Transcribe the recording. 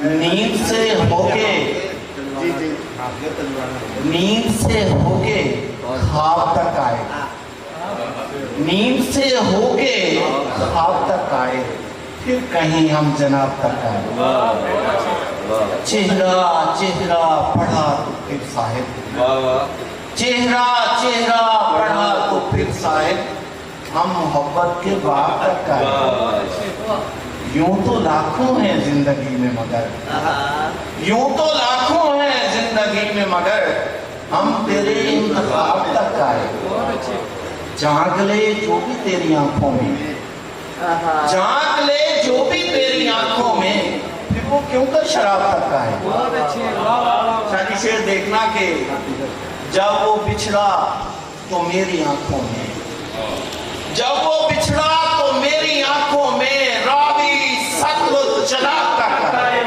नींद से होके ख्वाब तक आए, नींद से होके ख्वाब तक आए, फिर कहीं हम जनाब तक आए। चेहरा चेहरा पढ़ा तो फिर साहिब, चेहरा चेहरा पढ़ा तो फिर साहिब, हम मोहब्बत के बाग तक आए। यूं तो लाखों हैं जिंदगी में मगर, यूं तो लाखों हैं जिंदगी में मगर, हम तेरे इंतखाब तक आए। जाग ले जो भी तेरी आंखों में, जाग ले जो भी तेरी आंखों में, फिर वो क्यों कर शराब तक आए। शादी शेर देखना कि जब वो बिछड़ा तो मेरी आंखों में, जब वो बिछड़ा तो मेरी आंखों में, रावी सतलुज जनाब तक आए।